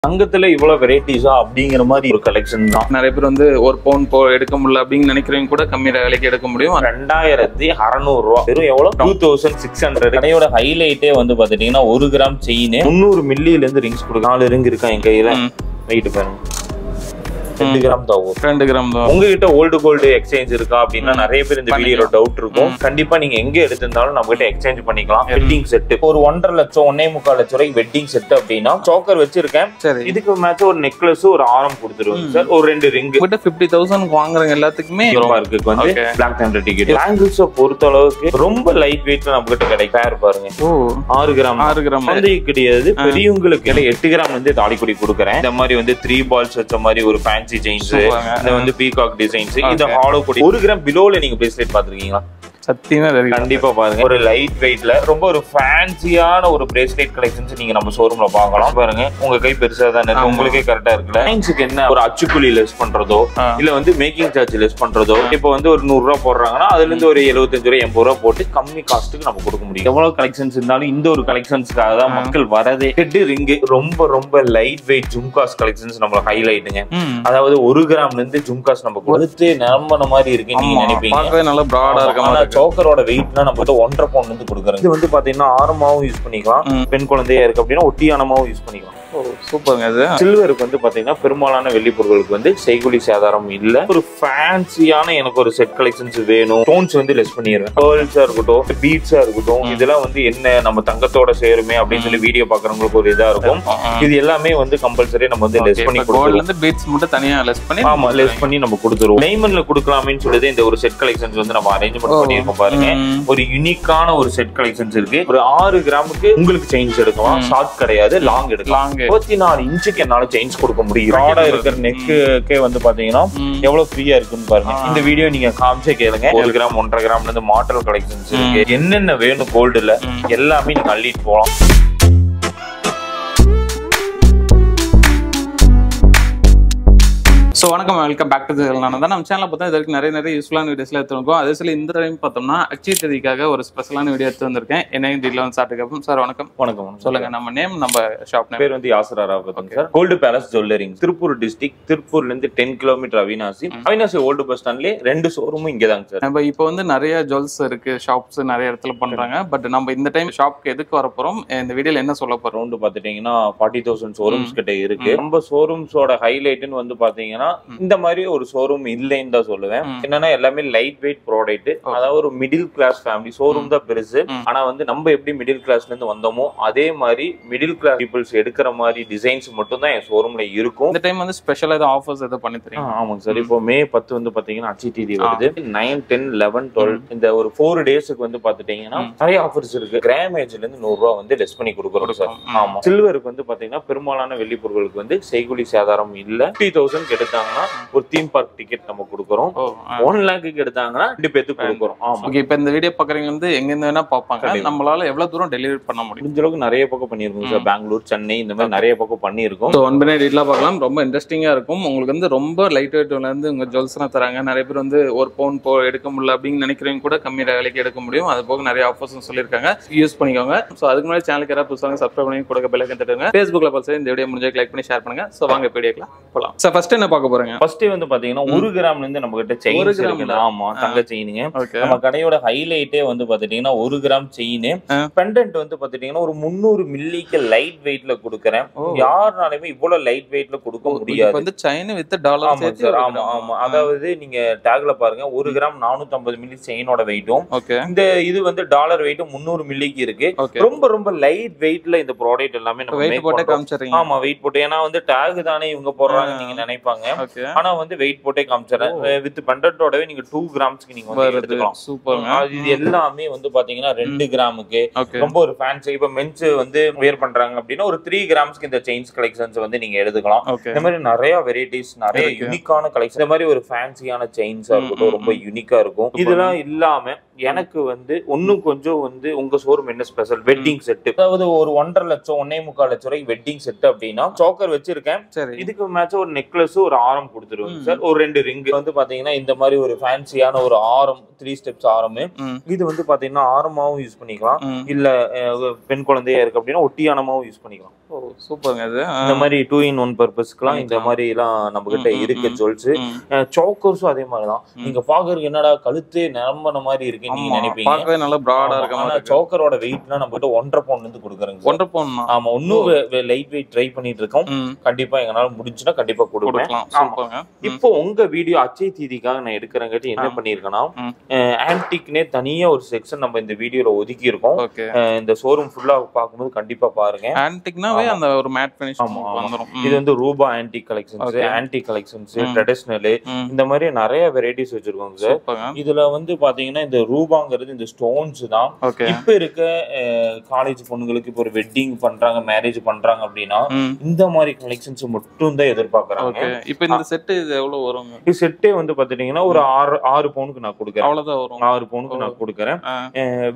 தங்கத்துல இவ்வளவு வெரைட்டிஸா அப்படிங்கிற மாதிரி ஒரு கலெக்ஷன் தான். நிறைய பேர் வந்து ஒரு பவுன் எடுக்க முடியல அப்படின்னு நினைக்கிறவங்க கூட கம்மி விலைக்கு எடுக்க முடியும். 2600 ரூபா வெறும் எவ்வளவு 2600. கடையோட ஹைலைட்டே வந்து பாத்துட்டீங்கன்னா 1 கிராம் செயின் 300 மில்லியில இருந்து ரிங்ஸ் கொடுக்கும். 4 ரிங் இருக்கா என் கையில. வெயிட் பாருங்க 2 கிராம் தான். 2 கிராம் தான். உங்ககிட்ட ஓல்டு கோல்டு எக்ஸ்சேஞ்ச் இருக்கா அப்படின்னா நிறைய பேர் இந்த வீடியோல டவுட் இருக்கும். கண்டிப்பா நீங்க எங்க எடுத்திருந்தாலும் நம்ம கிட்ட எக்ஸ்சேஞ்ச் பண்ணிக்கலாம். வெட்டிங் செட் ஒரு 1.5 லட்சம் 1.25 லட்சம் ரூபாய்க்கு வெட்டிங் செட் அப்படின்னா சோக்கர் வச்சிருக்கேன். இதுக்கு மேட்ச் ஒரு நெக்லஸ் ஒரு ஆரம் கொடுத்துருவோம் சார். ஒரு 2 ரிங் 50,000 வாங்குறவங்க எல்லாத்துக்குமே இருக்கு. வந்து பிளாக் தண்டர் டிக்கெட் பேங்கிள்ஸ் பொறுத்த அளவுக்கு ரொம்ப லைட் வெயிட்ல நம்ம கிட்ட கிடைக்கும். பேர் பாருங்க 6 கிராம் வந்து கிடையாது. பெரியவங்களுக்கு 8 கிராம் வந்து தாலிக்குடி கொடுக்குறேன். இந்த மாதிரி வந்து 3 பால்ஸ் வச்ச மாதிரி ஒரு ஃபேன்சி செயின்ஸ், இந்த வந்து பீகாக் டிசைன்ஸ், இந்த ஹாலோ கொடி 1 கிராம் பிலோல நீங்க பிரேஸ்லெட் பாத்துருக்கீங்களா? சத்தியமா கண்டிப்பா பாருங்க. ஒரு லைட் வெயிட்ல ரொம்ப ஒரு ஃபேன்சியான ஒரு பிரேஸ்லெட் கலெக்ஷன்ஸ் நீங்க நம்ம ஷோரூம்ல பார்க்கலாம். பாருங்க உங்க கை பெருசா தான் இருக்கு, உங்களுக்கே கரெக்டா இருக்குல்ல. லைன்ஸ்க்கு என்ன ஒரு அச்சுக்குழி லெஸ் பண்றதோ இல்ல வந்து மேக்கிங் சார்ஜ் லெஸ் பண்றதோ, இப்போ வந்து ஒரு 100 ரூபா போடுறாங்கன்னா அதுல இருந்து ஒரு 75 ரூபா 80 ரூபா போட்டு கம்மி காஸ்ட்டுக்கு நம்ம கொடுக்க முடியும். எவ்வளவு கலெக்ஷன்ஸ் இருந்தாலும் இந்த ஒரு கலெக்ஷன்ஸ்க்காக தான் மக்கள் வரதே. ஹெட் ரிங் ரொம்ப ரொம்ப லைட் வெயிட் ஜும்காஸ் கலெக்ஷன்ஸ் நம்ம ஹைலைட்டுங்க. அதாவது 1 கிராம்ல இருந்து ஜும்காஸ் நம்ம கொடுத்து நிரம்பன மாதிரி இருக்கு நீங்க நினைப்பீங்க. நல்லா பிராடா இருக்கு. சோக்கரோட வெயிட்னா நம்ம 1.5 பவுண்ட் வந்து கொடுக்குறோம். இது வந்து பாத்தீங்கன்னா ஆரமாவும் யூஸ் பண்ணிக்கலாம். பெண் குழந்தையா இருக்கு அப்படின்னா ஒட்டியானமாவும் யூஸ் பண்ணிக்கலாம். சூப்பர்ங்க. இது சில்வருக்கு வந்து பாத்தீங்கன்னா பெரும்பாலான வெள்ளி பொருட்களுக்கு வந்து செய்கூலி சேதாரம் இல்ல. ஒரு ஃபேன்சியான எனக்கு ஒரு செட் கலெக்ஷன்ஸ் வேணும். ஸ்டோன்ஸ் வந்து லெஸ் பண்ணிடுவேன். பேர்ல்ஸா இருக்கட்டும், பீட்ஸா இருக்கட்டும், இதெல்லாம் வந்து என்ன நம்ம தங்கத்தோட சேருமே அப்படின்னு சொல்லி வீடியோ பாக்குறவங்களுக்கு ஒரு இதா இருக்கும். இது எல்லாமே வந்து கம்பல்சரி நம்ம வந்து லெஸ் பண்ணி கொடுத்துருவோம். பீட்ஸ் மட்டும் தனியா லெஸ் பண்ணி லெஸ் பண்ணி நம்ம கொடுத்துருவோம். டைமண்ட்ல கொடுக்கலாமேன்னு சொல்லிட்டு இந்த ஒரு செட் கலெக்ஷன்ஸ் வந்து நம்ம அரேஞ்ச்மெண்ட் பண்ணிருக்கோம். பாருங்க ஒரு யூனிக்கான ஒரு செட் கலெக்ஷன்ஸ் இருக்கு. ஒரு 6 கிராமுக்கு உங்களுக்கு செயின்ஸ் எடுக்கலாம். ஷார்ட் கிடையாது, லாங் எடுக்கலாம். 24 இன்ச்சுக்கு என்னால செயின்ஸ் கொடுக்க முடியும். ப்ராடா இருக்கிற நெக்குக்கே வந்து பாத்தீங்கன்னா எவ்வளவு ஃப்ரீயா இருக்குன்னு பாருங்க. இந்த வீடியோ நீங்க காமிச்சே கேளுங்க. 1 கிராம் 1.5 கிராம்ல இருந்து மாடல் கலெக்ஷன்ஸ் இருக்கு. என்னென்ன வேணும் கோல்டுல எல்லாமே நீங்க அள்ளிட்டு போலாம். ஸோ வணக்கம், வெல்கம் பேக் டு நான் தான் நம்ம சேனல் பார்த்தா இதற்கு நிறைய யூஸ்ஃபுல்லான வீடியோஸ்ல எடுத்துருக்கோம். அதே சில இந்த டைம் பார்த்தோம்னா அக்ஷய் தேதிக்காக ஒரு ஸ்பெஷலான வீடியோ எடுத்து வந்திருக்கேன். என்ன டீல் வந்து ஸ்டார்ட் சார் வணக்கம். வணக்கம் சொல்லுங்க. நம்ம நேம், நம்ம ஷாப் பேர் வந்து Yasar Arafat sir. Gold palace ஜுவல்லரிங், திருப்பூர் டிஸ்ட்ரிக்ட். திருப்பூர்ல இருந்து 10 கிலோமீட்டர் அவினாசி ஓல்டு பஸ் ஸ்டாண்ட்லயே 2 ஷோரூமும் இங்கே தாங்க சார். நம்ம இப்போ வந்து நிறைய ஜுவல்ஸ் இருக்கு, ஷாப்ஸ் நிறைய இடத்துல பண்றாங்க. பட் நம்ம இந்த டைம் ஷாப்க்கு எதுக்கு வர போறோம், இந்த வீடியோல என்ன சொல்ல போறோம் வந்து பாத்துட்டீங்கன்னா 40,000 ஷோரூம்ஸ் கிட்ட இருக்கு. நம்ம ஷோரூம்ஸோட ஹைலைட்னு வந்து பாத்தீங்கன்னா இந்த மாதிரி ஒரு ஷோரூம் இல்லைன்னு தான் சொல்லுவேன். என்னன்னா எல்லாமே லைட் வெயிட் ப்ராடக்ட். அதாவது ஒரு மிடில் கிளாஸ் ஃபேமிலி ஷோரூம் தான் பெருசு. ஆனா வந்து நம்ம எப்படி மிடில் கிளாஸ்ல இருந்து வந்தோமோ அதே மாதிரி மிடில் கிளாஸ் பீப்புள்ஸ் எடுக்கிற மாதிரி டிசைன்ஸ் மட்டும் தான் என் ஷோரூம்ல இருக்கும். இந்த டைம் வந்து ஸ்பெஷலா ஏதாவது ஆஃபர்ஸ் ஏதாவது பண்ணி தரீங்க? ஆமாங்க சார். இப்போ மே 10 வந்து பாத்தீங்கன்னா அக்ஷய் தேதி வருது. 9, 10, 11, 12 இந்த ஒரு 4 டேஸ்க்கு வந்து பாத்துட்டீங்கன்னா நிறைய ஆஃபர்ஸ் இருக்கு. கிராமேஜ்ல இருந்து 100 ரூபாய் வந்து லெஸ் பண்ணி கொடுக்குறோம் சார். ஆமா. சில்வருக்கு வந்து பாத்தீங்கன்னா பெரும்பாலான வெள்ளி பொருட்களுக்கு வந்து செய்கூலி சேதாரம் இல்ல. 50,000 எடுத்தாங்கன்னா ஒரு தீம் பார்க் டிக்கெட் நம்ம கொடுக்குறோம். 1 லாக்குக்கு எடுத்தாங்கன்னா 2 பேத்துக்கு கொடுக்குறோம். ஆமா. ஓகே, இப்போ இந்த வீடியோ பாக்குறவங்க வந்து எங்க இருந்து வேணா பாப்பாங்க. நம்மளால எவ்வளவு தூரம் டெலிவரி பண்ண முடியும்? முடிஞ்ச அளவுக்கு நிறைய பக்கம் பண்ணிருக்கோம் சார். பெங்களூர், சென்னை இந்த மாதிரி நிறைய பக்கம் பண்ணிருக்கோம். ஸோ 1 பை டீட்டெயிலாக பார்க்கலாம். ரொம்ப இன்ட்ரெஸ்டிங்கா இருக்கும். உங்களுக்கு வந்து ரொம்ப லைட் வெயிட்ல இருந்து உங்க ஜுவல்ஸ்லாம் தராங்க. நிறைய பேர் வந்து ஒரு பவுன் எடுக்க முடியல அப்படின்னு நினைக்கிறவங்க கூட கம்மி விலைக்கு எடுக்க முடியும். அது போக நிறைய ஆஃபர்ஸ் சொல்லியிருக்காங்க, யூஸ் பண்ணிக்கோங்க. ஸோ அதுக்கு முன்னாடி சேனலுக்கு யாராவது புதுசாக சப்ஸ்கிரைப் பண்ணி கொடுக்க பெல் ஐக்கன் தட்டுங்க. ஃபேஸ்புக்ல பார்த்து இந்த வீடியோ முடிஞ்ச லைக் பண்ணி ஷேர் பண்ணுங்க. ஸோ வாங்க வீடியோக்கலாம் போலாம். ஸோ ஃபர்ஸ்ட் என்ன பார்க்க போறீங்க? ஃபர்ஸ்ட் வந்து பாத்தீங்கன்னா 1 கிராம்ல இருந்து நம்ம கிட்ட செயின் இருக்கு. ஆமா, தங்க செயினுங்க. நம்ம கடையோட ஹைலைட்டே வந்து பாத்துட்டீங்கன்னா 1 கிராம் செயின். பெண்டன்ட் வந்து பாத்துட்டீங்கன்னா ஒரு 300 மில்லிக்கு லைட் வெயிட்ல கொடுக்கறேன். யாருனாலுமே இவ்வளவு லைட் வெயிட்ல கொடுக்க முடியாது. வந்து செயின் வித் டாலர் சேர்த்து. ஆமா ஆமா. அதாவது நீங்க டேக்ல பாருங்க 1 கிராம் 450 மில்லி செயினோட வெயிட்டும், இந்த இது வந்து டாலர் வெயிட்டும் 300 மில்லிக்கு இருக்கு. ரொம்ப ரொம்ப லைட் வெயிட்ல இந்த ப்ராடக்ட் எல்லாமே நம்ம வெயிட் போட்டு காமிச்சறீங்க. ஆமா, வெயிட் போட்டு. ஏன்னா வந்து டேக் தானே இவங்க போடுறாங்க நீங்க நினைப்பாங்க. ஆனா வந்து வெயிட் போட்டே காமிச்சறேன். வித் பெண்டன்ட்டோடவே நீங்க 2 கிராம்ஸ்க்கு நீங்க வந்து எடுத்துக்கலாம். சூப்பர்ங்க. இது எல்லாமே வந்து பாத்தீங்கன்னா 2 கிராமுக்கு ரொம்ப ஒரு ஃபேன்சி. இப்ப மென்ஸ் வந்து வேர் பண்றாங்க அப்படின்னா ஒரு 3 கிராம்ஸ்க்கு இந்த செயின்ஸ் கலெக்ஷன்ஸ் வந்து நீங்க எடுத்துக்கலாம். இந்த மாதிரி நிறைய வெரைட்டிஸ், நிறைய யூனிக்கான கலெக்ஷன். இந்த மாதிரி ஒரு ஃபேன்சியான செயின்ஸா இருக்கட்டும் ரொம்ப யூனிக்கா இருக்கும். இதெல்லாம் இல்லாம எனக்கு வந்து இன்னும் கொஞ்சம் வந்து உங்க ஷோரூம் என்ன ஸ்பெஷல் வெட்டிங் செட், அதாவது ஒரு 1.5 லட்சம் 1.25 லட்சம் ரூபாய் வெட்டிங் செட் அப்படின்னா சோக்கர் வச்சிருக்கேன். இதுக்கு மேட்ச் ஒரு நெக்லஸ் ஒரு ஆரம் கொடுத்துருவாங்க சார். ஒரு 2 ரிங் வந்து பாத்தீங்கன்னா இந்த மாதிரி ஒரு ஃபேன்சியான ஒரு ஆரம் 3 ஸ்டெப்ஸ் ஆரம். இது வந்து பாத்தீங்கன்னா ஆரமாவும் யூஸ் பண்ணிக்கலாம், இல்ல பெண் குழந்தையா இருக்கு அப்படின்னா ஒட்டியானமாவும் யூஸ் பண்ணிக்கலாம். சூப்பர்ங்க. இது இந்த மாதிரி 2-in-1 பர்பஸ்க்குலாம் இந்த மாதிரி எல்லாம் நம்ம கிட்ட இருக்கு ஜுவல்ஸ். சோக்கர்ஸும் அதே மாதிரிதான். நீங்க பாக்குறதுக்கு என்னடா கழுத்தே நிரம்பின மாதிரி இருக்கு நீங்க நினைப்பீங்க, நல்லா பிராடா இருக்கு. ஆனா சோக்கரோட வெயிட்லாம் நம்ம கிட்ட 1.5 பவுண்ட்ல இருந்து கொடுக்குறோங்க. 1.5 பவுண்ட்? ஆமா, இன்னும் லைட் வெயிட் ட்ரை பண்ணிட்டு இருக்கோம். கண்டிப்பா எங்கனால முடிஞ்சுன்னா கண்டிப்பா கொடுக்கலாம். இப்போ உங்க வீடியோ அச்சய தீதிக்காக நான் எடுக்கிறங்காட்டி என்ன பண்ணிருக்கேன்னா, ஆன்டிக்னே தனியா ஒரு செக்ஷன் நம்ம இந்த வீடியோல ஒதுக்கி இருக்கோம். இந்த ஷோரூம் ஃபுல்லா பார்க்கும்போது கண்டிப்பா பாருங்க. ஆன்டிக்னாவே அந்த ஒரு மேட் ஃபினிஷ் வந்துரும். இது வந்து ரூபா antique collections, antique collections, traditional, இந்த மாதிரி நிறைய வெரைட்டிஸ் வச்சிருக்கோம் சார். இதுல வந்து பாத்தீங்கன்னா இந்த ரூபாங்கிறது இந்த ஸ்டோன்ஸ் தான். இப்ப இருக்க காலேஜ் பொண்ணுங்களுக்கு இப்போ ஒரு வெட்டிங் பண்றாங்க, மேரேஜ் பண்றாங்க அப்படின்னா இந்த மாதிரி கலெக்ஷன்ஸ் மட்டும் தான் எதிர்பார்க்கறாங்க. இப்போ இந்த செட் இது எவ்வளவு வருங்க? இந்த செட்டே வந்து பாத்தீங்கன்னா ஒரு 6 பவுனுக்கு நான் கொடுக்குறேன். அவ்வளவுதான் வரும். 6 பவுனுக்கு நான் கொடுக்குறேன்.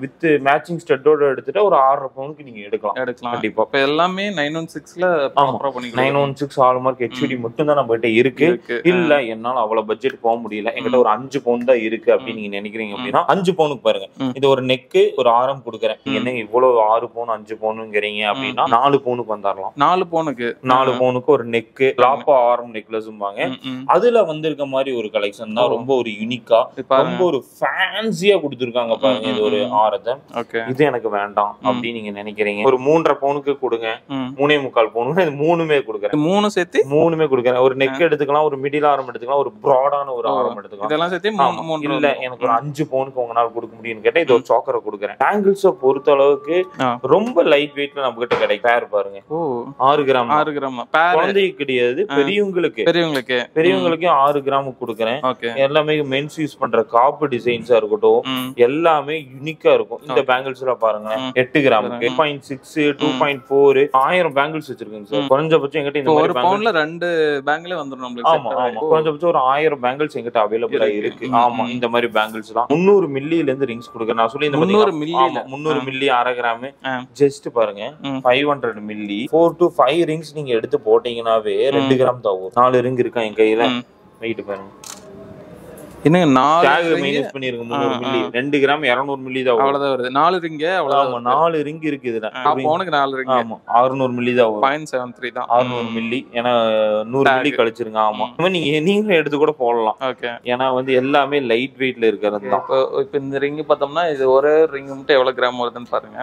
வித் மேட்சிங் ஸ்டட்டோட எடுத்துட்டு ஒரு 6.5 பவுனுக்கு நீங்க எடுக்கலாம். கண்டிப்பா. இப்ப எல்லாமே 916ல ப்ராப்பரா பண்ணிக்கலாம். 916 ஹால்மார்க் ஹெச்டி மட்டும் தான் நம்ம கிட்ட இருக்கு. இல்ல என்னால அவ்வளவு பட்ஜெட் போக முடியல, என்கிட்ட ஒரு 5 பவுன் தான் இருக்கு அப்படின்னு நீங்க நினைக்கிறீங்க அப்படின்னா 5 பவுனுக்கு பாருங்க. இது ஒரு நெக்கு ஒரு ஆரம் கொடுக்குறேன். என்ன இவ்வளவு 6 பவுன் 5 பவுனுங்கிறீங்க அப்படின்னா 4 பவுனுக்கு வந்துடலாம். 4 பவுனுக்கு ஒரு நெக்கு லாப்பா ஆரம் நெக்லஸ்ம்பாங்க. அதுல வந்திருக்க மாதிரி ஒரு கலெக்ஷன் தான் ரொம்ப ஒரு யூனிக்கா, ரொம்ப ஒரு ஃபேன்சியா கொடுத்துருக்காங்க பாருங்க. இது ஒரு ஆரத்தை இது எனக்கு வேண்டாம் அப்படின்னு நீங்க நினைக்கிறீங்க, ஒரு 3.5 பவுனுக்கு கொடுங்க, 3.25 பவுனுக்கு இது மூணுமே கொடுக்குறேன். மூணுமே கொடுக்குறேன். ஒரு நெக் எடுத்துக்கலாம், ஒரு மிடில் ஆரம் எடுத்துக்கலாம், ஒரு ப்ராடான ஒரு ஆரம் எடுத்துக்கலாம். இதெல்லாம் சேர்த்து இல்ல எனக்கு ஒரு 5 பவுனுக்கு உங்களால கொடுக்க முடியும்னு கேட்டா இது ஒரு சோக்கரை கொடுக்குறேன். பேங்கிள்ஸ பொறுத்த அளவுக்கு ரொம்ப லைட் வெயிட்ல நம்ம கிட்ட கிடைக்கும். பேர் பாருங்க 6 கிராம். குழந்தைக்கு கிடையாது, பெரியவங்களுக்கு 6 கிராமுக்கு கொடுக்குறேன். எல்லாமே மென்ஸ் யூஸ் பண்ற காப்பு டிசைன்ஸா இருக்கட்டும், எல்லாமே யூனிக்கா இருக்கும். இந்த பேங்கிள்ஸ் எல்லாம் பாருங்க 8 கிராமுக்கு 2.6 2.4 1000 பேங்கிள்ஸ் வச்சிருக்கேங்க சார். குறைஞ்சபட்சம் எங்கிட்ட இந்த மாதிரி பவுன்ல 2 பேங்கிளே வந்துரும் நம்மளுக்கு. ஆமா குறைஞ்சபட்சம் ஒரு 1000 பேங்கிள்ஸ் எங்கிட்ட அவைலபிளா இருக்கு. ஆமா, இந்த மாதிரி பேங்கிள்ஸ் எல்லாம் 300 மில்லில இருந்து ரிங்ஸ் கொடுக்குறேன். நான் சொல்லி இந்த 300 மில்லி 1/2 கிராம் ஜஸ்ட் பாருங்க 500 மில்லி 4 to 5 ரிங்ஸ் நீங்க எடுத்து போட்டீங்கன்னாவே 2 கிராம் தான் வரும். 4 ரிங் இருக்கா என் கையில, வெயிட் பாருங்க. என்னங்க 4 மைனஸ் பண்ணிருங்க 300 மில்லி 2 கிராம் 200 மில்லி தான் அவ்வளவுதான் வருது. 4 ரிங் அவ்வளவுதான். 4 ரிங் இருக்கு இதுல. பவுனுக்கு 4 ரிங். ஆமா 600 மில்லி தான் வரும். 0.73 தான் 600 மில்லி. ஏன்னா 100 மில்லி கழிச்சிருங்க. ஆமா, நீங்க எடுத்து கூட போடலாம். ஏன்னா வந்து எல்லாமே லைட் வெயிட்ல இருக்கிறது தான். இப்போ இந்த ரிங் பார்த்தோம்னா இது ஒரு ரிங் மட்டும் எவ்வளவு கிராம் வருதுன்னு பாருங்க.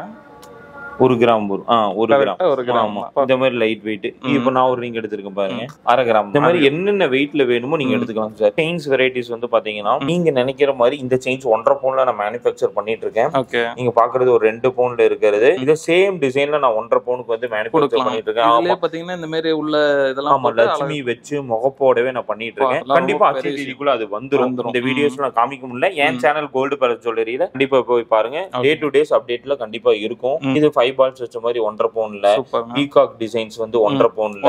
1 கிராம் வரும். 1 கிராம். இந்த மாதிரி லைட் வெயிட். இப்போ நான் ஒரு ரிங் எடுத்திருக்கேன் பாருங்க 1/2 கிராம். இந்த மாதிரி என்னென்ன வெயிட்ல வேணுமோ நீங்க எடுத்துக்கலாம் சார். செயின்ஸ் வெரைட்டிஸ் வந்து பாத்தீங்கன்னா நீங்க நினைக்கிற மாதிரி இந்த செயின்ஸ் 1.5 பவுன்ல நான் மேனுஃபேக்சர் பண்ணிட்டு இருக்கேன். நீங்க பாக்குறது ஒரு 2 பவுன்ல இருக்கிறது. இந்த சேம் டிசைன்ல நான் 1.5 பவுனுக்கு வந்து மேனுஃபேக்சர் பண்ணிட்டு இருக்கேன். இதுல பாத்தீங்கன்னா இந்த மாதிரி உள்ள இதெல்லாம் லட்சுமி வச்சு முகப்போடவே நான் பண்ணிட்டு இருக்கேன். கண்டிப்பா அச்சய தீதிக்குள்ள அது வந்துரும். இந்த வீடியோஸ்ல நான் காமிக்க முடியல. என் சேனல் கோல்டு பேலஸ் ஜுவல்லரியில கண்டிப்பா போய் பாருங்க. டே டு டேஸ் அப்டேட்ல கண்டிப்பா இருக்கும். இது 5 பால்ஸ் வச்ச மாதிரி 1.5 பவுன்ல, பீகாக் டிசைன்ஸ் வந்து 1.5 பவுன்ல,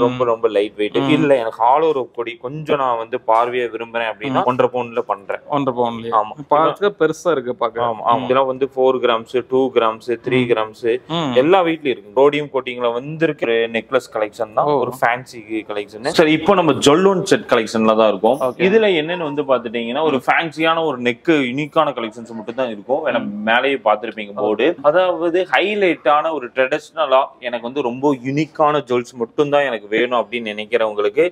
ரொம்ப ரொம்ப லைட் வெயிட். இல்ல எனக்கு ஹாலோ ரோப் கொடி கொஞ்சம் நான் வந்து பார்வையா விரும்புறேன் அப்படின்னா 1.5 பவுன்ல பண்றேன். 1.5 பவுன்ல. ஆமா, பார்க்க பெருசா இருக்கு பாக்க. ஆமா, இதெல்லாம் வந்து 4 கிராம்ஸ் 2 கிராம்ஸ் 3 கிராம்ஸ் எல்லா வெயிட்லயும் இருக்கு. ரோடியம் கோட்டிங்ல வந்திருக்கிற நெக்லஸ் கலெக்ஷன் தான் ஒரு ஃபேன்சி கலெக்ஷன். சரி, இப்போ நம்ம ஜொல்லோன் செட் கலெக்ஷன்ல தான் இருக்கும். இதுல என்னன்னு வந்து பாத்துட்டீங்கன்னா ஒரு ஃபேன்சியான ஒரு நெக் யூனிக்கான கலெக்ஷன்ஸ் மட்டும் தான் இருக்கும். ஏன்னா மேலேயே பாத்திருப்பீங்க போர்டு. அதாவது ஹைலைட்டான ஒரு ட்ரெடிஷனலா எனக்கு வந்து ரொம்ப யூனிக்கான ஜுவல்ஸ் மட்டும் தான் எனக்கு வேணும் அப்படின்னு நினைக்கிறவங்களுக்கு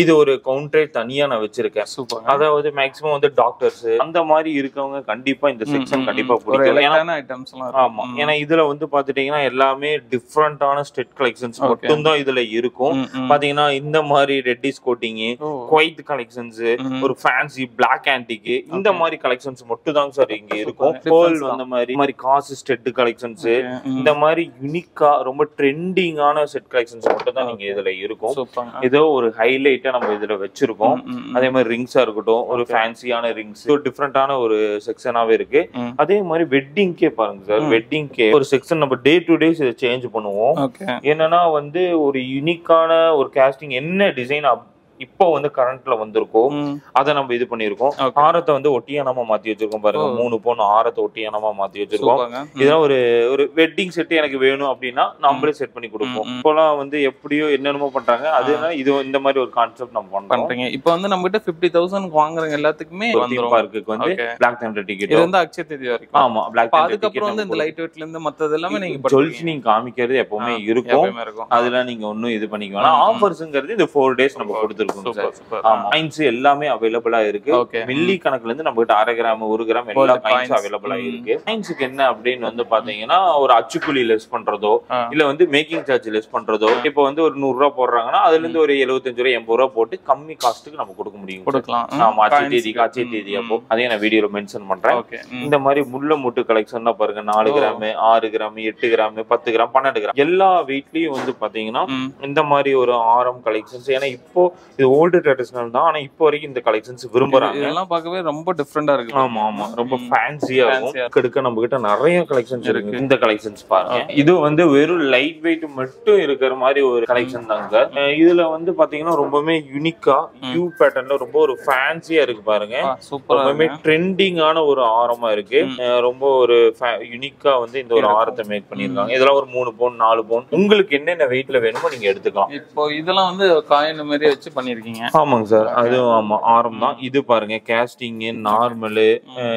இது ஒரு கவுண்டரே தனியா நான் வச்சிருக்கேன். அதாவது மேக்ஸிமம் வந்து டாக்டர்ஸ் அந்த மாதிரி இருக்கவங்க கண்டிப்பா இந்த செக்ஷன் கண்டிப்பா பிடிக்கும். ஆமா, ஏன்னா இதுல வந்து பாத்துட்டீங்கன்னா எல்லாமே டிஃப்ரெண்டான ஸ்டெட் கலெக்ஷன்ஸ் மட்டும் தான் இதுல இருக்கும். பாத்தீங்கன்னா இந்த மாதிரி ரெட்டிஸ் கோட்டிங், குவைத் கலெக்ஷன்ஸ், ஒரு ஃபேன்சி பிளாக் ஆன்டிக், இந்த மாதிரி கலெக்ஷன்ஸ் மட்டும் தான் சார் இங்க இருக்கும். கோல் அந்த மாதிரி காசு ஸ்டெட் கலெக்ஷன்ஸ், இந்த மாதிரி யூனிக்கா ரொம்ப ட்ரெண்டிங்கான செட் கலெக்ஷன்ஸ் மட்டும் தான் நீங்க இதுல இருக்கும். ஏதோ ஒரு ஹைலைட்டா நம்ம இதுல வச்சிருக்கோம். அதே மாதிரி ரிங்ஸா இருக்கட்டும், ஒரு ஃபேன்சியான ரிங்ஸ், ஒரு டிஃப்ரெண்டான ஒரு செக்ஷனாவே இருக்கு. அதே மாதிரி வெட்டிங்க்கே பாருங்க சார், வெட்டிங்க்கே ஒரு செக்ஷன் நம்ம டே டு டேஸ் இதை சேஞ்ச் பண்ணுவோம். என்னன்னா வந்து ஒரு யூனிக்கான ஒரு காஸ்டிங் என்ன டிசைன் இப்போ வந்து கரண்ட்ல வந்திருக்கோம் அதை நம்ம இது பண்ணிருக்கோம். ஆரத்தை வந்து ஒட்டியானமா மாத்தி வச்சிருக்கோம் பாருங்க. 3 பவுன் ஆரத்தை ஒட்டியானமா மாத்தி வச்சிருக்கோம். இதெல்லாம் ஒரு ஒரு வெட்டிங் செட் எனக்கு வேணும் அப்படின்னா நம்மளே செட் பண்ணி கொடுப்போம். இப்போலாம் வந்து எப்படியோ என்னென்னமோ பண்றாங்க. அதனால இது இந்த மாதிரி ஒரு கான்செப்ட் நம்ம பண்றோம். இப்போ வந்து நம்ம கிட்ட 50,000 வாங்குறவங்க எல்லாத்துக்குமே தீம் பார்க்குக்கு வந்து பிளாக் தண்டர் டிக்கெட் இது வந்து அக்ஷய திருதி வரைக்கும். ஆமா, பிளாக் தண்டர் அதுக்கு அப்புறம் வந்து இந்த லைட் வெயிட்ல இருந்து மத்தது எல்லாமே நீங்க ஜுவல்ஸ் நீங்க காமிக்கிறது எப்பவுமே இருக்கும். அதெல்லாம் நீங்க ஒன்னும் இது பண்ணிக்கலாம். ஆஃபர்ஸ்ங்கிறது இந்த 4 days நம்ம கொடுத்துருக்கோம் சார். ஆமா, காயின்ஸ் எல்லாமே அவைலபிளா இருக்கு. மில்லி கணக்குல இருந்து நம்ம கிட்ட 1/2 கிராம் 1 கிராம் எல்லா காயின்ஸ் அவைலபிளா இருக்கு. காயின்ஸ்க்கு என்ன அப்படின்னு வந்து பாத்தீங்கன்னா ஒரு அச்சுக்குலி லெஸ் பண்றதோ இல்ல வந்து மேக்கிங் சார்ஜ் லெஸ் பண்றதோ. இப்போ வந்து ஒரு 100 ரூபாய் போடுறாங்கன்னா அதுல இருந்து ஒரு 75 ரூபாய் 80 ரூபாய் போட்டு கம்மி காஸ்ட்டுக்கு நம்ம கொடுக்க முடியும். ஆமா, அச்சை தேதி அப்போ அதையும் நான் வீடியோல மென்ஷன் பண்றேன். இந்த மாதிரி முள்ள முட்டு கலெக்ஷன் பாருங்க. 4 gram 6 gram 8 gram 10 gram 12 gram எல்லா வெயிட்லயும் வந்து பாத்தீங்கன்னா இந்த மாதிரி ஒரு ஆரம் கலெக்ஷன்ஸ். ஏன்னா இப்போ இது ஓல்டு ட்ரெடிஷனல் தான். ஆனா இப்போ வரைக்கும் இந்த கலெக்ஷன்ஸ் விரும்புறாங்க. இதெல்லாம் பார்க்கவே ரொம்ப டிஃபரெண்டா இருக்கு. ஆமா ஆமா, ரொம்ப ஃபேன்சியா இருக்கும். எடுக்க நம்ம கிட்ட நிறைய கலெக்ஷன்ஸ் இருக்கு. இந்த கலெக்ஷன்ஸ் பாருங்க. இது வந்து வெறும் லைட் வெயிட் மட்டும் இருக்கிற மாதிரி ஒரு கலெக்ஷன் தாங்க. இதுல வந்து பாத்தீங்கன்னா ரொம்பவே யூனிக்கா யூ பேட்டர்ன்ல ரொம்ப ஒரு ஃபேன்சியா இருக்கு பாருங்க. ரொம்பவே ட்ரெண்டிங்கான ஒரு ஆரமா இருக்கு. ரொம்ப ஒரு யூனிக்கா வந்து இந்த ஒரு ஆரத்தை மேக் பண்ணிருக்காங்க. இதெல்லாம் ஒரு 3 பவுன் 4 பவுன் உங்களுக்கு என்னென்ன வெயிட்ல வேணுமோ நீங்க எடுத்துக்கலாம். இப்போ இதெல்லாம் வந்து காயின் மாதிரி வச்சு பண்ணிருக்கீங்க. ஆமாங்க சார், அதுவும் ஆமா ஆரம் தான். இது பாருங்க கேஸ்டிங் நார்மல்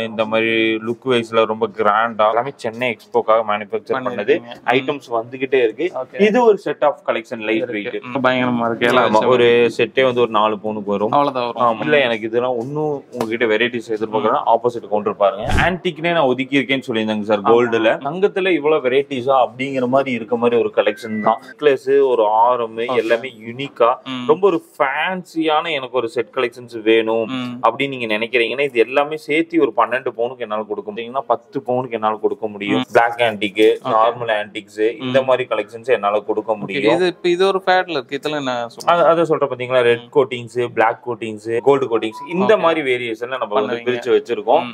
இந்த மாதிரி லுக் வைஸ்ல ரொம்ப கிராண்டா எல்லாமே சென்னை எக்ஸ்போக்காக மேனுஃபேக்சர் பண்ணது ஐட்டம்ஸ் வந்துகிட்டே இருக்கு. இது ஒரு set of collection light weight பயங்கரமா இருக்கு. ஒரு செட்டே வந்து ஒரு 4 பவுனுக்கு வரும். அவ்வளவுதான். இல்ல எனக்கு இதெல்லாம் ஒன்னும் உங்ககிட்ட வெரைட்டிஸ் எதிர்பார்க்கறேன். ஆப்போசிட் கவுண்டர் பாருங்க. ஆன்டிக்னே நான் ஒதுக்கி இருக்கேன்னு சொல்லியிருந்தாங்க சார். கோல்டுல தங்கத்துல இவ்வளவு வெரைட்டிஸா அப்படிங்கிற மாதிரி இருக்க மாதிரி ஒரு கலெக்ஷன் தான். நெக்லஸ் ஒரு ஆரம் எல்லாமே யூனிக்கா ரொம்ப ஒரு ஃபேன்சியான எனக்கு ஒரு செட் கலெக்ஷன்ஸ் வேணும் அப்படின்னு நீங்க நினைக்கிறீங்கன்னா இது எல்லாமே சேர்த்து ஒரு 12 பவுனுக்கு என்னால கொடுக்க முடியும்னா 10 பவுனுக்கு என்னால கொடுக்க முடியும். பிளாக் ஆன்டிக் நார்மல் ஆன்டிக்ஸ் இந்த மாதிரி கலெக்ஷன்ஸ் என்னால கொடுக்க முடியும். இது ஒரு ஃபேட்ல இருக்கு. இதெல்லாம் அத சொல்ற பாத்தீங்களா, red coatings black coatings gold coatings இந்த மாதிரி வேரியேஷன்ல நம்ம வந்து பிரிச்சு வச்சிருக்கோம்.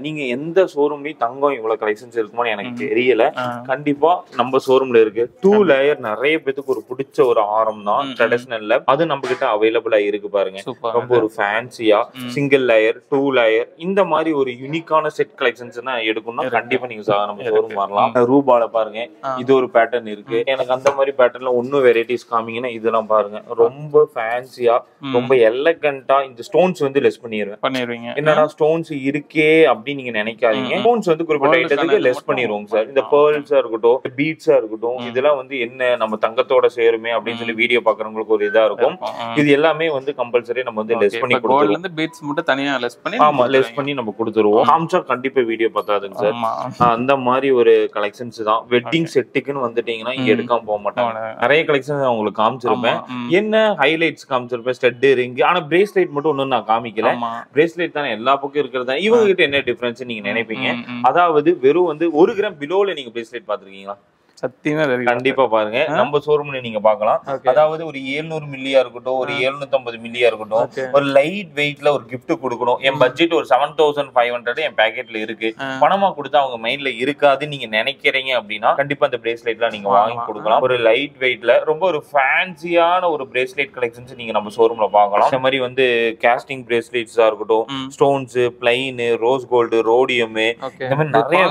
நீங்க எந்த ஷோரூம்லயும் தங்கம் இவ்வளவு கலெக்ஷன்ஸ் இருக்குமான்னு எனக்கு தெரியல. கண்டிப்பா நம்ம ஷோரூம்ல இருக்கு. 2 லேயர் நிறைய பேருக்கு ஒரு பிடிச்ச ஒரு ஆரம் தான் ட்ரெடிஷனல்ல. அது நம்ம கிட்ட அவைலபிளா இருக்கு பாருங்க. ரொம்ப ஒரு ஃபேன்சியா சிங்கிள் லேயர் 2 லேயர் இந்த மாதிரி ஒரு யூனிக்கான செட் கலெக்ஷன்ஸ் எடுக்கணும்னா கண்டிப்பா நீங்க நம்ம ஷோரூம் வரலாம். ரூபால பாருங்க இது ஒரு பேட்டர்ன் இருக்கு. எனக்கு அந்த மாதிரி பேட்டர்ன்ல ஒன்னும் வெரைட்டிஸ் காமிங்கன்னா இதெல்லாம் பாருங்க. ரொம்ப ஃபேன்சியா ரொம்ப எலகண்டா இந்த ஸ்டோன்ஸ் வந்து லெஸ் பண்ணிடுவேன். என்னடா ஸ்டோன்ஸ் இருக்கே அப்படின்னு நீங்க நினைக்காதீங்க. ஸ்டோன்ஸ் வந்து குறிப்பிட்ட ஐட்டத்துக்கு லெஸ் பண்ணிடுவோம் சார். இந்த பேர்ல்ஸா இருக்கட்டும் பீட்ஸா இருக்கட்டும் இதெல்லாம் வந்து என்ன நம்ம தங்கத்தோட சேருமே அப்படின்னு சொல்லி வீடியோ பாக்குறவங்களுக்கு ஒரு இதா இருக்கும். இது எல்லாமே வந்து கம்பல்சரி நம்ம வந்து லெஸ் பண்ணி கொடுத்துருவோம். பீட்ஸ் மட்டும் தனியா லெஸ் பண்ணி ஆமா லெஸ் பண்ணி நம்ம கொடுத்துருவோம். காமிச்சா கண்டிப்பா வீடியோ பார்த்தாதுங்க சார். அந்த மாதிரி ஒரு கலெக்ஷன்ஸ் தான். வெட்டிங் செட்டுக்குன்னு வந்துட்டீங்கன்னா இங்க எடுக்காம போக மாட்டாங்க. நிறைய கலெக்ஷன்ஸ் உங்களுக்கு காமிச்சிருப்பேன். என்ன ஹைலைட்ஸ் காமிச்சிருப்பேன் ஸ்டட் ரிங். ஆனா பிரேஸ்லெட் மட்டும் ஒன்னும் நான் காமிக்கல. பிரேஸ்லெட் தானே எல்லா பக்கம் இருக்கிறதா. இவங்க கிட்ட என்ன டிஃபரன்ஸ் நீங்க நினைப்பீங்க. அதாவது வெறும் வந்து 1 கிராம் பிலோல நீங்க பிரேஸ்லெட் பாத்துருக்கீங்களா? சத்தியமா கண்டிப்பா பாருங்க. நம்ம ஷோரூம்ல நீங்க பாக்கலாம். அதாவது ஒரு 700 மில்லியா இருக்கட்டும் ஒரு 750 மில்லியா இருக்கட்டும் ஒரு லைட் வெயிட்ல ஒரு கிஃப்ட் கொடுக்கணும். என் பட்ஜெட் ஒரு 7500 என் பேக்கெட்ல இருக்கு. பணமா கொடுத்தா அவங்க மைண்ட்ல இருக்காதுன்னு நீங்க நினைக்கிறீங்க அப்படின்னா கண்டிப்பா இந்த பிரேஸ்லெட்லாம் நீங்க வாங்கி கொடுக்கலாம். ஒரு லைட் வெயிட்ல ரொம்ப ஒரு ஃபேன்சியான ஒரு பிரேஸ்லெட் கலெக்ஷன்ஸ் நீங்க நம்ம ஷோரூம்ல பாக்கலாம். இந்த மாதிரி வந்து கேஸ்டிங் பிரேஸ்லெட்ஸா இருக்கட்டும் stones plain rose gold rhodium இந்த மாதிரி நிறைய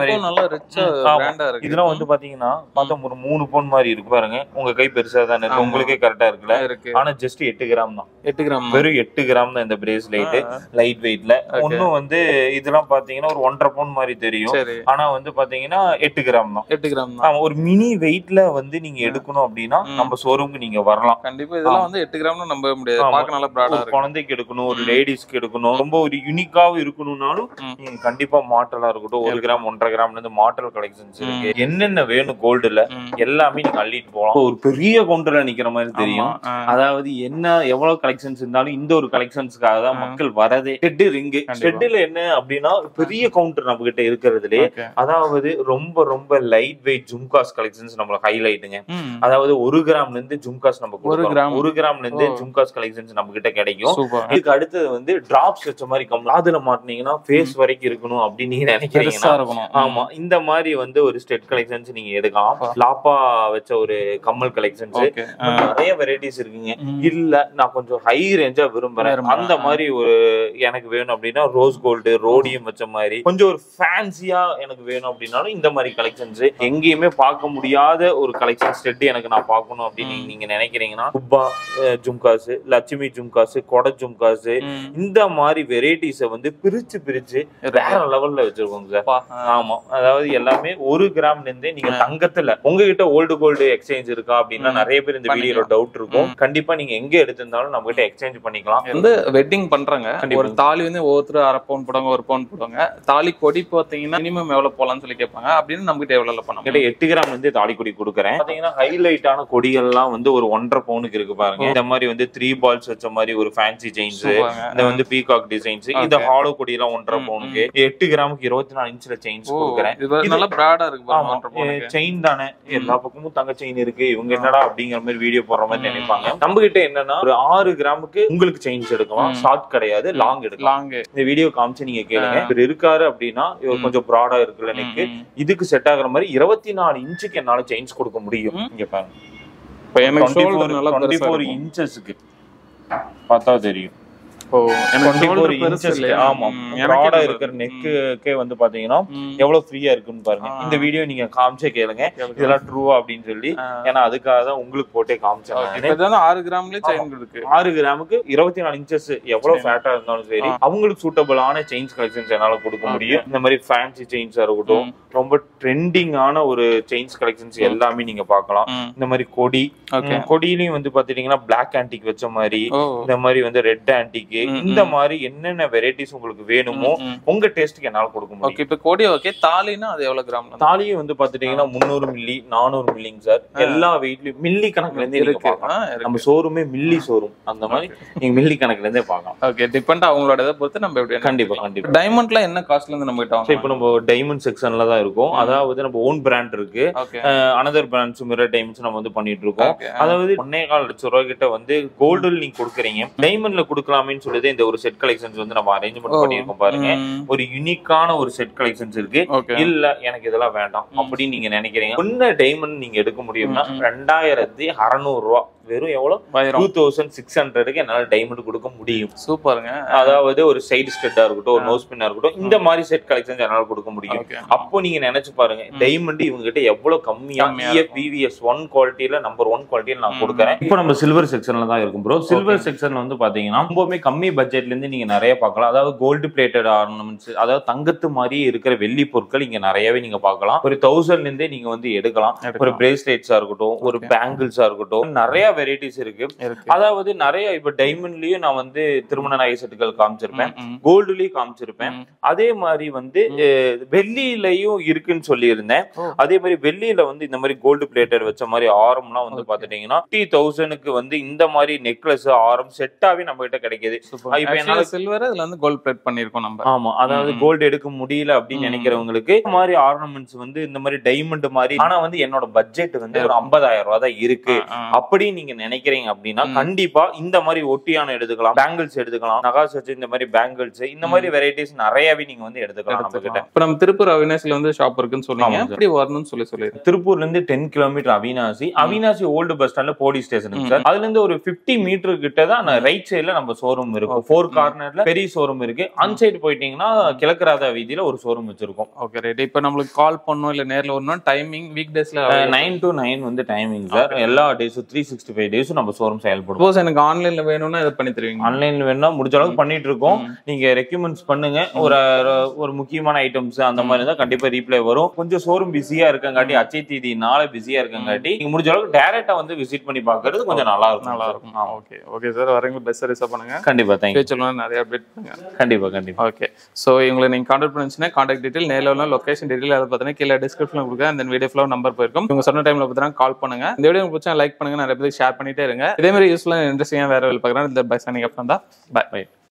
இதெல்லாம் வந்து பாத்தீங்கன்னா பார்த்தா ஒரு 3 பவுன் மாதிரி இருக்கு பாருங்க. உங்க கை பெருசா தானே இருக்கு. உங்களுக்கே கரெக்டா இருக்குல்ல. ஆனா ஜஸ்ட் 8 கிராம் தான். 8 கிராம் வெறும் 8 கிராம் தான் இந்த பிரேஸ்லெட் லைட் வெயிட்ல. ஒன்னும் வந்து இதெல்லாம் பாத்தீங்கன்னா ஒரு 1.5 பவுன் மாதிரி தெரியும். ஆனா வந்து பாத்தீங்கன்னா 8 கிராம் தான். 8 கிராம் தான். ஒரு மினி வெயிட்ல வந்து நீங்க எடுக்கணும் அப்படின்னா நம்ம ஷோரூம்க்கு நீங்க வரலாம். கண்டிப்பா இதெல்லாம் வந்து 8 கிராம்னு நம்ப முடியாது. பார்க்க நல்லா பிராடா இருக்கு. குழந்தைக்கு எடுக்கணும் ஒரு லேடிஸ்க்கு எடுக்கணும் ரொம்ப ஒரு யூனிக்காவும் இருக்கணும்னாலும் நீங்க கண்டிப்பா மாட்டலா இருக்கட்டும் 1 கிராம் 1.5 கிராம்ல இருந்து மாட்டல் கலெக்ஷன்ஸ் இருக்கு. என்னென்ன வேணும் கோல்டுல எல்லாமே நீங்க அள்ளிட்டு போகலாம். ஒரு பெரிய கவுண்டர்ல நிக்கிற மாதிரி தெரியும். அதாவது என்ன எவ்வளவு கலெக்ஷன்ஸ் இருந்தாலும் இந்த ஒரு கலெக்ஷன்ஸ்க்காக தான் மக்கள் வரதே. ஸ்டெட் ரிங் ஸ்டெட்ல என்ன அப்படின்னா பெரிய கவுண்டர் நம்ம கிட்ட இருக்கிறதுலே. அதாவது ரொம்ப ரொம்ப லைட் வெயிட் ஜும்காஸ் கலெக்ஷன்ஸ் நம்மளுக்கு ஹைலைட்டுங்க. அதாவது 1 கிராம்ல இருந்து ஜும்காஸ் நம்ம கொடுக்கிறோம். 1 கிராம்ல இருந்து ஜும்காஸ் கலெக்ஷன்ஸ் நம்ம கிட்ட கிடைக்கும். இதுக்கு அடுத்தது வந்து டிராப்ஸ் வச்ச மாதிரி காதுல மாட்டினீங்கன்னா ஃபேஸ் வரைக்கும் இருக்கணும் அப்படின்னு நீங்க நினைக்கிறீங்கன்னா ஆமா இந்த மாதிரி வந்து ஒரு ஸ்டெட் கலெக்ஷன்ஸ் நீங்க எடுக்கலாம். பார்க்கலாம். லாப்பா வச்ச ஒரு கம்மல் கலெக்ஷன்ஸ் நிறைய வெரைட்டிஸ் இருக்குங்க. இல்ல நான் கொஞ்சம் ஹை ரேஞ்சா விரும்புறேன், அந்த மாதிரி ஒரு எனக்கு வேணும் அப்படின்னா ரோஸ் கோல்டு ரோடியம் வச்ச மாதிரி கொஞ்சம் ஒரு ஃபேன்சியா எனக்கு வேணும் அப்படின்னாலும் இந்த மாதிரி கலெக்ஷன்ஸ் எங்கேயுமே பார்க்க முடியாத ஒரு கலெக்ஷன் செட் எனக்கு நான் பார்க்கணும் அப்படின்னு நீங்க நினைக்கிறீங்கன்னா குப்பா ஜும்காஸ், லட்சுமி ஜும்காஸ், கொடை ஜும்காஸ், இந்த மாதிரி வெரைட்டிஸை வந்து பிரிச்சு வேற லெவல்ல வச்சிருக்கோங்க சார். ஆமா, அதாவது எல்லாமே 1 கிராம்ல இருந்தே நீங்க தங்கத்துல உங்ககிட்ட ஓல்டு கோல்டு எக்ஸ்சேஞ்ச் இருக்கா அப்படின்னா நிறைய பேர் இந்த வீடியோல டவுட் இருக்கும். கண்டிப்பா நீங்க எங்க எடுத்திருந்தாலும் நம்ம கிட்ட எக்ஸ்சேஞ்ச் பண்ணிக்கலாம். வந்து வெட்டிங் பண்றாங்க, ஒரு தாலி வந்து ஒவ்வொருத்தர் 1/2 பவுன் போடுவாங்க, 1 பவுன் போடுவாங்க. தாலி கொடி பாத்தீங்கன்னா மினிமம் எவ்வளவு போலாம்னு சொல்லி கேட்பாங்க. அப்படின்னு நம்ம கிட்ட எவ்வளவு பண்ணலாம்? 8 கிராம் வந்து தாலி கொடி கொடுக்குறேன். பாத்தீங்கன்னா ஹைலைட்டான கொடிகள்லாம் வந்து ஒரு 1.5 பவுனுக்கு இருக்கு பாருங்க. இந்த மாதிரி வந்து 3 பால்ஸ் வச்ச மாதிரி ஒரு ஃபேன்சி செயின்ஸ், இந்த வந்து பீகாக் டிசைன்ஸ், இந்த ஹாலோ கொடி எல்லாம் 1.5 பவுனுக்கு 8 கிராமுக்கு 24 இன்ச்ல செயின்ஸ் கொடுக்குறேன். இது நல்ல பிராடா இருக்கு. செயின் தானே, எல்லா பக்கமும் தங்க செயின் இருக்கு, இவங்க என்னடா அப்படிங்கிற மாதிரி வீடியோ போடுற மாதிரி நினைப்பாங்க. நம்ம கிட்ட என்னன்னா ஒரு 6 கிராமுக்கு உங்களுக்கு செயின்ஸ் எடுக்கலாம். ஷார்ட் கிடையாது, லாங் எடுக்கலாம். இந்த வீடியோ காமிச்சு நீங்க கேளுங்க. இவர் இருக்காரு அப்படின்னா இவர் கொஞ்சம் ப்ராடா இருக்குல்ல எனக்கு, இதுக்கு செட் ஆகுற மாதிரி 24 இன்ச்சுக்கு என்னால செயின்ஸ் கொடுக்க முடியும். இங்க பாருங்க, 24 இன்ச்சஸ்க்கு பார்த்தா தெரியும். 24 இன்ச்சஸ். ஆமா, ப்ராடா இருக்கிற நெக்குக்கே வந்து பாத்தீங்கன்னா எவ்வளவு ஃப்ரீயா இருக்குன்னு பாருங்க. இந்த வீடியோ நீங்க காமிச்சே கேளுங்க இதெல்லாம் ட்ரூவா அப்படின்னு சொல்லி. ஏன்னா அதுக்காக தான் உங்களுக்கு போட்டே காமிச்சாங்க. 6 கிராம்ல செயின் இருக்கு. 6 கிராமுக்கு 24 இன்ச்சஸ் எவ்வளவு ஃபேட்டா இருந்தாலும் சரி அவங்களுக்கு சூட்டபிளான செயின்ஸ் கலெக்ஷன்ஸ் என்னால கொடுக்க முடியும். இந்த மாதிரி ஃபேன்சி செயின்ஸா இருக்கட்டும், ரொம்ப ட்ரெண்டிங்கான ஒரு செயின்ஸ் கலெக்ஷன்ஸ் எல்லாமே நீங்க பார்க்கலாம். இந்த மாதிரி கொடியிலயும் வந்து பாத்தீங்கன்னா பிளாக் ஆன்டிக் வச்ச மாதிரி, இந்த மாதிரி வந்து ரெட் ஆன்டிக், இந்த மாதிரி என்னென்ன வெரைட்டிஸ் உங்களுக்கு வேணுமோ உங்க டேஸ்ட்க்கு என்னால கொடுக்க முடியும். ஓகே, இப்போ கோடி ஓகே. தாலினா அது எவ்வளவு கிராம்? தாலியும் வந்து பாத்துட்டீங்கன்னா 300 மில்லி 400 மில்லிங்க சார். எல்லா வெயிட்லயும் மில்லி கணக்குல இருந்தே இருக்கு. நம்ம ஷோரூமே மில்லி ஷோரூம், அந்த மாதிரி நீங்க மில்லி கணக்குல இருந்தே பார்க்கலாம். ஓகே, டிபெண்ட் அவங்களோட இதை பொறுத்து நம்ம எப்படி. கண்டிப்பா டைமண்ட்ல என்ன காஸ்ட்ல இருந்து நம்ம கிட்ட? இப்போ நம்ம டைமண்ட் செக்ஷன்ல தான் இருக்கும். அதாவது நம்ம ஓன் பிராண்ட் இருக்கு, அனதர் பிராண்ட்ஸ் மிரர் டைமண்ட்ஸ் நம்ம வந்து பண்ணிட்டு இருக்கோம். அதாவது 1.25 லட்சம் ரூபாய் கிட்ட வந்து கோல்டு நீங்க கொடுக்குறீங்க, டைமண்ட்ல கொடுக்கலாமே சொல்லி இந்த ஒரு செட் கலெக்ஷன்ஸ் வந்து நம்ம அரேஞ்ச்மெண்ட் பண்ணிருக்கோம் பாருங்க. ஒரு யூனிக்கான ஒரு செட் கலெக்ஷன்ஸ் இருக்கு. இல்ல எனக்கு இதெல்லாம் வேண்டாம் அப்படின்னு நீங்க நினைக்கிறீங்க, ஒன்னு டைமண்ட் நீங்க எடுக்க முடியும்னா 2600 ரூபாய், வெறும் எவ்வளவு 2600க்கு என்னால டைமண்ட் கொடுக்க முடியும். சூப்பருங்க. அதாவது ஒரு சைடு ஸ்டெட்டா இருக்கட்டும், ஒரு நோஸ் பின்னா இருக்கட்டும், இந்த மாதிரி செட் கலெக்ஷன்ஸ் என்னால கொடுக்க முடியும். அப்போ நீங்க நினைச்சு பாருங்க டைமண்ட் இவங்க கிட்ட எவ்வளவு கம்மியா VVS 1 குவாலிட்டியில நம்பர் 1 குவாலிட்டியில நான் கொடுக்குறேன். இப்போ நம்ம சில்வர் செக்ஷன்ல தான் இருக்கும் ப்ரோ. சில்வர் செக்ஷன்ல வந்து பாத்தீங்கன்னா ரொம்பவே கம்மி பட்ஜெட்ல இருந்து நீங்க நிறைய பார்க்கலாம். அதாவது கோல்டு பிளேட்டட் ஆர்னமெண்ட்ஸ், அதாவது தங்கத்து மாதிரியே இருக்கிற வெள்ளி பொருட்கள் இங்க நிறையவே நீங்க பார்க்கலாம். ஒரு 1000ல இருந்தே நீங்க வந்து எடுக்கலாம். ஒரு பிரேஸ்லெட்ஸா இருக்கட்டும், ஒரு பேங்கிள்ஸா இருக்கட்டும், நிறைய வெரைட்டிஸ் இருக்கு. அதாவது நிறைய இப்ப டைமண்ட்லயும் நான் வந்து திருமண நகை செட்டுகள் காமிச்சிருப்பேன், கோல்டுலயும் காமிச்சிருப்பேன். அதே மாதிரி வந்து வெள்ளியிலையும் இருக்குன்னு சொல்லி இருந்தேன். அதே மாதிரி வெள்ளியில வந்து இந்த மாதிரி கோல்டு பிளேட்டர் வச்ச மாதிரி ஆரம்லாம் வந்து பாத்துட்டீங்கன்னா 50,000க்கு வந்து இந்த மாதிரி நெக்லஸ் ஆரம் செட்டாவே நம்ம கிட்ட கிடைக்குது. இப்ப என்னால சில்வர் இதுல வந்து கோல்ட் பிளேட் பண்ணிருக்கோம் நம்ம. ஆமா, அதாவது கோல்டு எடுக்க முடியல அப்படின்னு நினைக்கிறவங்களுக்கு இந்த மாதிரி ஆர்னமெண்ட்ஸ் வந்து இந்த மாதிரி டைமண்ட் மாதிரி. ஆனா வந்து என்னோட பட்ஜெட் வந்து ஒரு 50,000 ரூபாய் தான் இருக்கு அப்படி நீங்க நினைக்கிறீங்க அப்படின்னா கண்டிப்பா இந்த மாதிரி ஒட்டியான எடுத்துக்கலாம், பேங்கிள்ஸ் எடுத்துக்கலாம், நகாஸ் வச்சு இந்த மாதிரி பேங்கிள்ஸ், இந்த மாதிரி வெரைட்டிஸ் நிறையவே நீங்க வந்து எடுத்துக்கலாம் நம்ம கிட்ட. இப்ப நம்ம திருப்பூர் அவினாசில வந்து ஷாப் இருக்குன்னு சொன்னீங்க, எப்படி வரணும்னு சொல்லி திருப்பூர்ல இருந்து 10 கிலோமீட்டர் அவினாசி ஓல்டு பஸ் ஸ்டாண்ட்ல போலீஸ் ஸ்டேஷன் சார். அதுல இருந்து ஒரு 50 மீட்டர் கிட்ட தான் ரைட் சைடுல நம்ம ஷோரூம் இருக்கும். 4 கார்னர்ல பெரிய ஷோரூம் இருக்கு. அன் சைடு போயிட்டீங்கன்னா கிழக்கு ராதா வீதியில ஒரு ஷோரூம் வச்சிருக்கோம். Okay right. இப்ப நம்மளுக்கு கால் பண்ணனும் இல்ல நேர்ல வரணும், டைமிங் வீக் டேஸ்ல 9 to 9 வந்து டைமிங் சார். எல்லா டேஸும் 365 டேஸ் நம்ம ஷோரூம் செயல்படும். சப்போஸ் எனக்கு ஆன்லைன்ல வேணும்னா இத பண்ணி தருவீங்க? ஆன்லைன்ல வேணும்னா முடிஞ்ச அளவுக்கு பண்ணிட்டு இருக்கோம். நீங்க ரெக்கமெண்ட்ஸ் பண்ணுங்க. ஒரு முக்கியமான ஐட்டம்ஸ் அந்த மாதிரி தான் கண்டிப்பா ரீப்ளை வரும். கொஞ்சம் ஷோரூம் பிஸியா இருக்கங்காட்டி, அச்சய தீதினால பிஸியா இருக்கங்காட்டி நீங்க முடிஞ்ச அளவுக்கு டைரக்டா வந்து விசிட் பண்ணி பாக்குறது கொஞ்சம் நல்லா இருக்கும். ஓகே ஓகே சார், வரீங்க பெஸ்ட் ரிசர்வ் பண்ணுங்க. கண்டிப்பா தேங்க் யூ. சொல்லுங்க, நிறைய அப்டேட் பண்ணுங்க. கண்டிப்பா. ஓகே, சோ இவங்களை நீங்க கான்டாக்ட் பண்ணுச்சுன்னா கான்டாக்ட் டீடைல், நேர்ல உள்ள லொகேஷன் டீடைல் அதை பார்த்தீங்கன்னா கீழே டிஸ்கிரிப்ஷன்ல கொடுங்க. அந்த வீடியோ ஃபுல்லா நம்பர் போயிருக்கும். இவங்க சொன்ன டைம்ல பார்த்தீங்கன்னா கால் பண்ணுங்க. இந்த வீடியோ உங்களுக்கு பிடிச்சா லைக் பண்ணுங்க, நிறைய பேருக்கு ஷேர் பண்ணிட்டே இருங்க. இதே மாதிரி யூஸ்ஃபுல்லா இன்ட்ரெஸ்டிங்கா வேற பார்க்குறேன். இந்த பை சைனிங் ஆஃப். Bye.